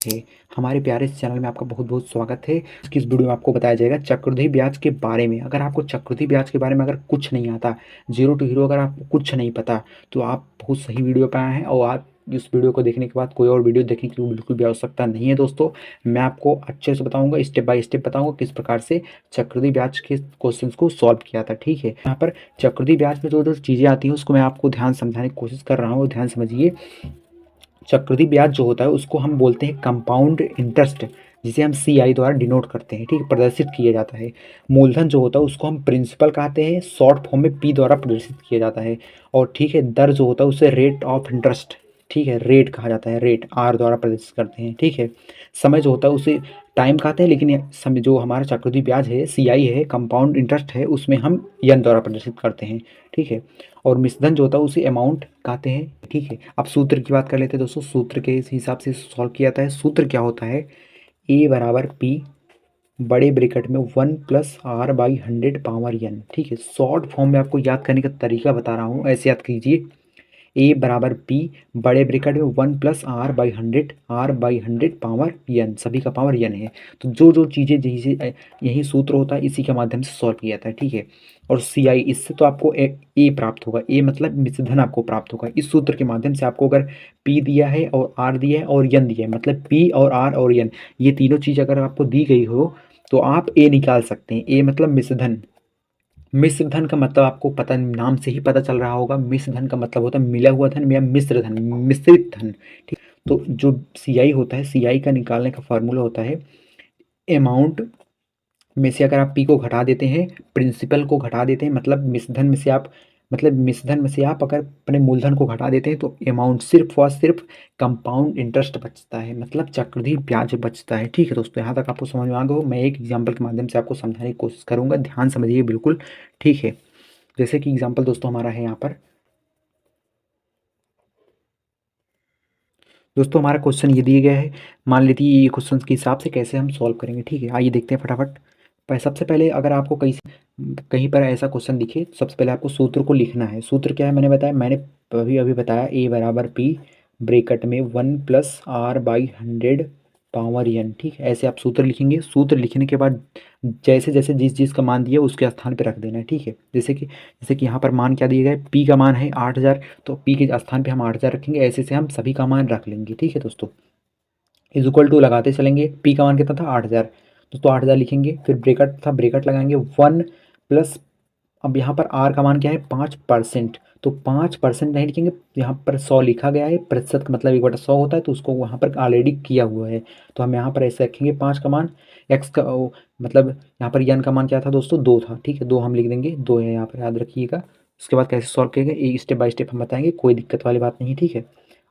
है। हमारे प्यारे इस चैनल में आपका बहुत बहुत स्वागत है। इस वीडियो में आपको बताया जाएगा चक्रवृद्धि ब्याज के बारे में। अगर आपको चक्रवृद्धि ब्याज के बारे में अगर कुछ नहीं आता, जीरो टू हीरो अगर आपको कुछ नहीं पता, तो आप बहुत सही वीडियो पे आए हैं। और आप इस वीडियो को देखने के बाद कोई और वीडियो देखने की बिल्कुल भी आवश्यकता नहीं है दोस्तों। मैं आपको अच्छे से बताऊंगा, स्टेप बाय स्टेप बताऊंगा किस प्रकार से चक्रवृद्धि ब्याज के क्वेश्चंस को सॉल्व किया था। ठीक है, यहाँ पर चक्रवृद्धि ब्याज में जो जो चीज़ें आती हैं उसको मैं आपको ध्यान समझाने की कोशिश कर रहा हूँ। ध्यान समझिए। चक्रवृद्धि ब्याज जो होता है उसको हम बोलते हैं कंपाउंड इंटरेस्ट, जिसे हम CI द्वारा डिनोट करते हैं। ठीक है, प्रदर्शित किया जाता है। मूलधन जो होता है उसको हम प्रिंसिपल कहते हैं, शॉर्ट फॉर्म में P द्वारा प्रदर्शित किया जाता है। और ठीक है, दर जो होता है उसे रेट ऑफ इंटरेस्ट, ठीक है, रेट कहा जाता है, रेट R द्वारा प्रदर्शित करते हैं। ठीक है, समय जो होता है उसे टाइम कहते हैं, लेकिन समय जो हमारा चक्रवृद्धि ब्याज है, CI है, कंपाउंड इंटरेस्ट है, उसमें हम यन द्वारा प्रदर्शित करते हैं। ठीक है, और मिश्रधन जो होता है उसे अमाउंट कहते हैं। ठीक है, अब सूत्र की बात कर लेते हैं दोस्तों। सूत्र के हिसाब से सॉल्व किया जाता है। सूत्र क्या होता है? A बराबर P बड़े ब्रैकेट में 1+R/100 ठीक है, शॉर्ट फॉर्म में आपको याद करने का तरीका बता रहा हूँ, ऐसे याद कीजिए। A बराबर P बड़े ब्रैकेट में 1+R/100 सभी का पावर n है। तो जो जो चीज़ें जैसे यही सूत्र होता है, इसी के माध्यम से सॉल्व किया जाता है। ठीक है, और CI, इससे तो आपको A प्राप्त होगा। A मतलब मिश्रधन आपको प्राप्त होगा। इस सूत्र के माध्यम से आपको अगर P दिया है और R दिया है और n दिया है, मतलब P और R और n, ये तीनों चीज़ अगर आपको दी गई हो तो आप A निकाल सकते हैं। A मतलब मिश्रधन। मिश्र धन का मतलब आपको पता, नाम से ही पता चल रहा होगा। मिश्र धन का मतलब होता है मिला हुआ धन या मिश्र धन, मिश्रित धन। ठीक, तो जो CI होता है, CI का निकालने का फार्मूला होता है अमाउंट में से अगर आप P को घटा देते हैं, प्रिंसिपल को घटा देते हैं, मतलब मिश्रधन में से आप, मतलब मिश्रधन में से आप अगर अपने मूलधन को घटा देते हैं तो अमाउंट सिर्फ और सिर्फ कंपाउंड इंटरेस्ट बचता है, मतलब चक्रवृद्धि ब्याज बचता है। ठीक है दोस्तों, यहाँ तक आपको समझ में आ गया हो। मैं एक एग्जाम्पल के माध्यम से आपको समझाने की कोशिश करूंगा, ध्यान समझिए बिल्कुल। ठीक है, जैसे कि एग्जाम्पल दोस्तों हमारा है यहाँ पर। दोस्तों हमारा क्वेश्चन ये दिया गया है, मान लेते हैं ये क्वेश्चन के हिसाब से कैसे हम सॉल्व करेंगे। ठीक है, आइए देखते हैं फटाफट। सबसे पहले अगर आपको कहीं पर ऐसा क्वेश्चन दिखे तो सबसे पहले आपको सूत्र को लिखना है। सूत्र क्या है मैंने बताया, मैंने अभी अभी बताया। A बराबर P ब्रेकेट में 1+R/100 ठीक है, ऐसे आप सूत्र लिखेंगे। सूत्र लिखने के बाद जैसे जैसे जिस जिस का मान दिया उसके स्थान पर रख देना है। ठीक है, जैसे कि यहाँ पर मान क्या दिया गया है, P का मान है 8000, तो P के स्थान पे हम 8000 रखेंगे। ऐसे से हम सभी का मान रख लेंगे। ठीक है दोस्तों, इज इक्वल टू लगाते चलेंगे। P का मान कितना था, 8000, दोस्तों 8000 लिखेंगे। फिर ब्रेकेट था, ब्रेकेट लगाएंगे 1 प्लस, अब यहाँ पर R का मान क्या है, 5%, तो 5% नहीं लिखेंगे, यहाँ पर 100 लिखा गया है। प्रतिशत का मतलब 1/100 होता है, तो उसको वहाँ पर ऑलरेडी किया हुआ है, तो हम यहाँ पर ऐसे रखेंगे 5 का मान। एक्स का मतलब यहाँ पर n का मान क्या था दोस्तों, 2 था। ठीक है, 2 हम लिख देंगे, 2 है यहाँ पर, याद रखिएगा। उसके बाद कैसे सॉल्व किया गया ये स्टेप बाय स्टेप हम बताएंगे, कोई दिक्कत वाली बात नहीं है। ठीक है,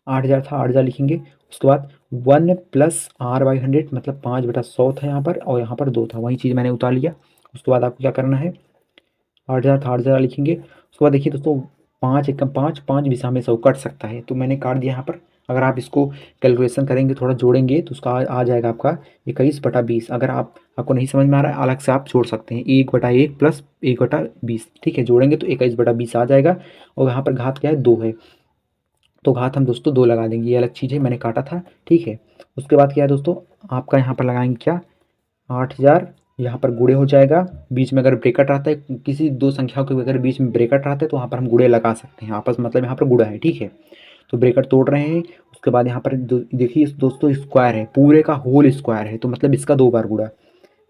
8000 था, 8000 लिखेंगे। उसके बाद 1+R/100 मतलब 5/100 था यहाँ पर, और यहाँ पर 2 था, वही चीज़ मैंने उतार लिया। उसके बाद आपको क्या करना है, 8000 था, 8000 लिखेंगे। उसके बाद देखिए दोस्तों, 5 एकम 5, 5 बीसा में 100 कट सकता है, तो मैंने काट दिया यहाँ पर। अगर आप इसको कैलकुलेशन करेंगे, थोड़ा जोड़ेंगे, तो उसका आ जाएगा आपका 21/20। अगर आपको नहीं समझ में आ रहा है, अलग से आप जोड़ सकते हैं, 1/1 प्लस 1/20। ठीक है, जोड़ेंगे तो 21/20 आ जाएगा। और यहाँ पर घात क्या है, 2 है, तो घात हम दोस्तों 2 लगा देंगे, ये अलग चीज़ है, मैंने काटा था। ठीक है, उसके बाद क्या है दोस्तों, आपका यहाँ पर लगाएंगे क्या, 8000, यहाँ पर गुणे हो जाएगा। बीच में अगर ब्रेकेट रहता है, किसी दो संख्याओं के अगर बीच में ब्रेकेट रहता है तो वहाँ पर हम गुणे लगा सकते हैं आपस, मतलब यहाँ पर गुणा है। ठीक है, तो ब्रेकेट तोड़ रहे हैं। उसके बाद यहाँ पर देखिए दोस्तों, स्क्वायर है, पूरे का होल स्क्वायर है, तो मतलब इसका 2 बार गुणा,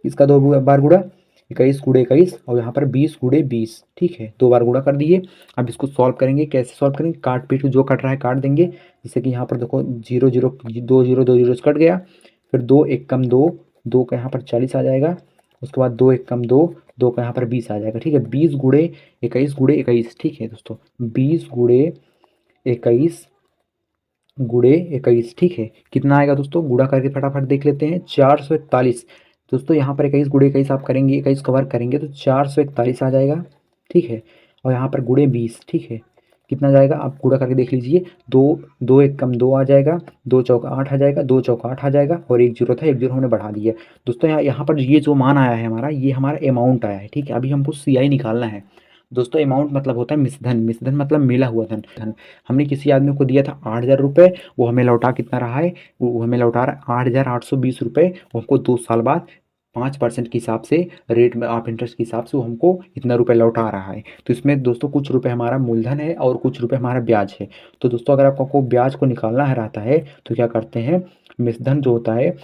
इसका 2 बार गुणा, 21 × 21, और यहाँ पर 20 × 20। ठीक है, 2 बार गुणा कर दिए। अब इसको सॉल्व करेंगे, कैसे सॉल्व करेंगे, काट पीट जो कट रहा है काट देंगे। जैसे कि यहाँ पर देखो, 0 0 2 0 2 0 कट गया। फिर 2 1 कम 2, 2 का यहाँ पर 40 आ जाएगा। उसके बाद 2 1 कम 2, 2 का यहाँ पर 20 आ जाएगा। ठीक है, 20 × 21 × 21। ठीक है दोस्तों, 20 × 21 × 21। ठीक है, कितना आएगा दोस्तों, गुणा करके फटाफट देख लेते हैं, 441। दोस्तों यहाँ पर 21 × 21 आप करेंगे, 21 कवर करेंगे तो 441 आ जाएगा। ठीक है, और यहाँ पर गुणे 20। ठीक है, कितना जाएगा आप गुणा करके देख लीजिए, 2 2 1 कम 2 आ जाएगा, 2 चौका 8 आ जाएगा, 2 चौका 8 आ जाएगा, और 1 जीरो था, 1 जीरो हमने बढ़ा दिया। दोस्तों यहाँ पर ये जो मान आया है हमारा, ये हमारा अमाउंट आया है। ठीक है, अभी हमको CI निकालना है, दोस्तों अमाउंट मतलब होता है मिश्रधन, मिश्रधन मतलब मिला हुआ धन। धन हमने किसी आदमी को दिया था 8,000 रुपये, वो हमें लौटा कितना रहा है, वो हमें लौटा रहा है 8,820 रुपये। वो हमको 2 साल बाद 5% के हिसाब से, रेट में ऑफ इंटरेस्ट के हिसाब से वो हमको इतना रुपये लौटा रहा है। तो इसमें दोस्तों कुछ रुपये हमारा मूलधन है और कुछ रुपये हमारा ब्याज है। तो दोस्तों अगर आपको ब्याज को निकालना है रहता है तो क्या करते हैं, मिश्रधन जो होता है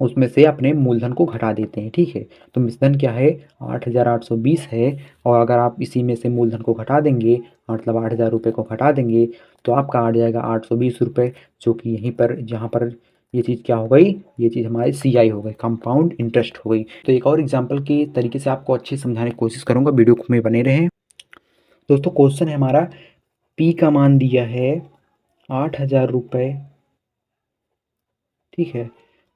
उसमें से अपने मूलधन को घटा देते हैं, ठीक है। तो मिश्रधन क्या है, 8,820 है, और अगर आप इसी में से मूलधन को घटा देंगे, मतलब 8,000 रुपये को घटा देंगे, तो आपका आ जाएगा 820 रुपये, जो कि यहीं पर जहाँ पर ये चीज़ क्या हो गई, ये चीज़ हमारी CI हो गई, कंपाउंड इंटरेस्ट हो गई। तो एक और एग्जाम्पल के तरीके से आपको अच्छे से समझाने की कोशिश करूँगा, वीडियो में बने रहें। दोस्तों क्वेश्चन है हमारा, P का मान दिया है 8,000 रुपये, ठीक है।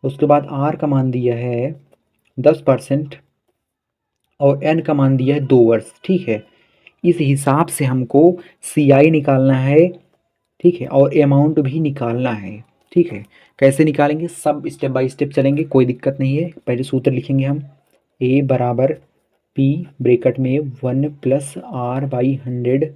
उसके बाद R का मान दिया है 10% और N का मान दिया है 2 वर्ष, ठीक है। इस हिसाब से हमको CI निकालना है, ठीक है, और अमाउंट भी निकालना है, ठीक है। कैसे निकालेंगे, सब स्टेप बाय स्टेप चलेंगे, कोई दिक्कत नहीं है। पहले सूत्र लिखेंगे हम, A बराबर P ब्रैकेट में 1+R/100,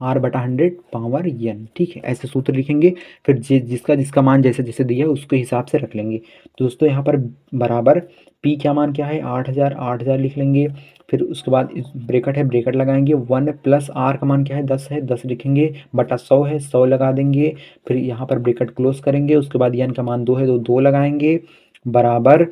R/100 पावर n, ठीक है, ऐसे सूत्र लिखेंगे। फिर जिसका जिसका मान जैसे जैसे दिया है उसके हिसाब से रख लेंगे। तो दोस्तों यहाँ पर बराबर P क्या मान क्या है, 8,000, 8,000 लिख लेंगे। फिर उसके बाद इस ब्रैकेट है, ब्रैकेट लगाएंगे, 1+R का मान क्या है, 10 है, 10 लिखेंगे, बटा 100 है, 100 लगा देंगे। फिर यहाँ पर ब्रैकेट क्लोज करेंगे, उसके बाद n का मान 2 है तो 2 लगाएंगे, बराबर।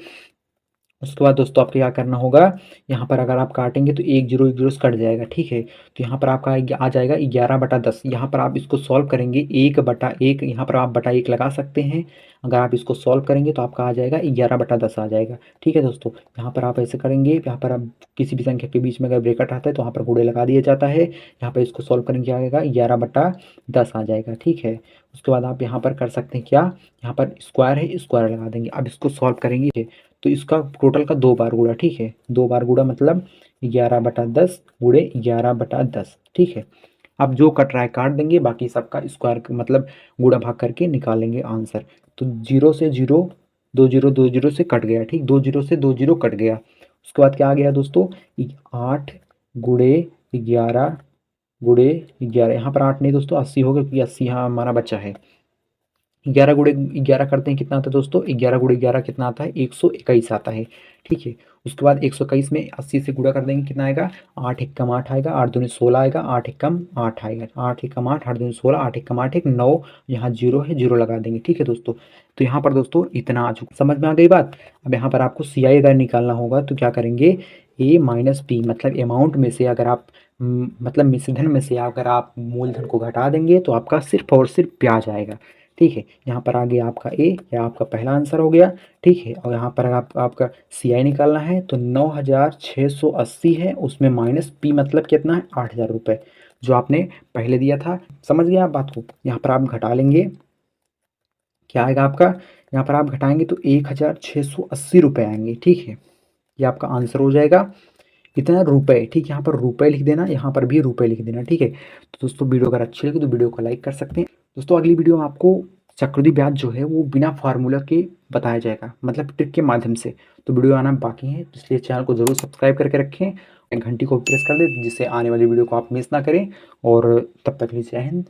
उसके बाद दोस्तों आपको क्या करना होगा, यहाँ पर अगर आप काटेंगे तो 1 0 1 0 से कट जाएगा, ठीक है। तो यहाँ पर आपका आ जाएगा 11/10। यहाँ पर आप इसको सॉल्व करेंगे, 1/1, यहाँ पर आप बटा 1 लगा सकते हैं। अगर आप इसको सॉल्व करेंगे तो आपका आ जाएगा 11/10 आ जाएगा, ठीक है दोस्तों। यहाँ पर आप ऐसे करेंगे, यहाँ पर आप किसी भी संख्या के बीच में अगर ब्रैकेट आता है तो यहाँ पर गुणे लगा दिया जाता है। यहाँ पर इसको सॉल्व करेंगे, आएगा 11/10 आ जाएगा, ठीक है। उसके बाद आप यहाँ पर कर सकते हैं क्या, यहाँ पर स्क्वायर है, स्क्वायर लगा देंगे। अब इसको सॉल्व करेंगे तो इसका टोटल का 2 बार गुणा, ठीक है, 2 बार गुणा मतलब 11/10 गुणे 11/10, ठीक है। अब जो कट रहा है काट देंगे, बाकी सबका स्क्वायर मतलब गुणा भाग करके निकालेंगे आंसर। तो 0 से 0, 2 0 से कट गया, ठीक, 2 0 से 2 0 कट गया। उसके बाद क्या आ गया दोस्तों, 8 गुणे 11 गुणे 11, यहाँ पर 8 नहीं दोस्तों 80 हो गया, क्योंकि 80 यहाँ हमारा बच्चा है। 11 गुणे 11 करते हैं, कितना आता है दोस्तों, 11 गुणे 11 कितना आता है, 121 आता है, ठीक है। उसके बाद 121 में 80 से गुणा कर देंगे, कितना आएगा, 8 एकम 8 आएगा, 8 दूनी 16 आएगा, 8 एकम 8 आएगा, 8 एकम 8, 8 दूनी 16, 8 एकम 8 1 9, यहाँ 0 है, 0 लगा देंगे, ठीक है दोस्तों। तो यहाँ पर दोस्तों इतना आ चुका, समझ में आ गई बात। अब यहाँ पर आपको CI अगर निकालना होगा तो क्या करेंगे, A माइनस P मतलब अमाउंट में से अगर आप मतलब मिश्रधन में से अगर आप मूलधन को घटा देंगे तो आपका सिर्फ और सिर्फ ब्याज आएगा, ठीक है। यहाँ पर आ गया आपका ए, या आपका पहला आंसर हो गया, ठीक है। और यहाँ पर आपका CI निकालना है तो 9,680 है, उसमें माइनस P मतलब कितना है, 8,000 रुपये, जो आपने पहले दिया था। समझ गया आप बात को। यहाँ पर आप घटा लेंगे, क्या आएगा आपका, यहाँ पर आप घटाएंगे तो 1,680 रुपये आएंगे, ठीक है। ये आपका आंसर हो जाएगा, इतना रुपए, ठीक है। यहाँ पर रुपए लिख देना, यहाँ पर भी रुपए लिख देना, ठीक है। तो दोस्तों वीडियो अगर अच्छी लगी तो वीडियो को लाइक कर सकते हैं। दोस्तों अगली वीडियो में आपको चक्रवृद्धि ब्याज जो है वो बिना फार्मूला के बताया जाएगा, मतलब ट्रिक के माध्यम से। तो वीडियो आना बाकी है, तो इसलिए चैनल को जरूर सब्सक्राइब करके रखें, घंटी को प्रेस कर दें जिससे आने वाली वीडियो को आप मिस ना करें। और तब तक के लिए जय हिंद।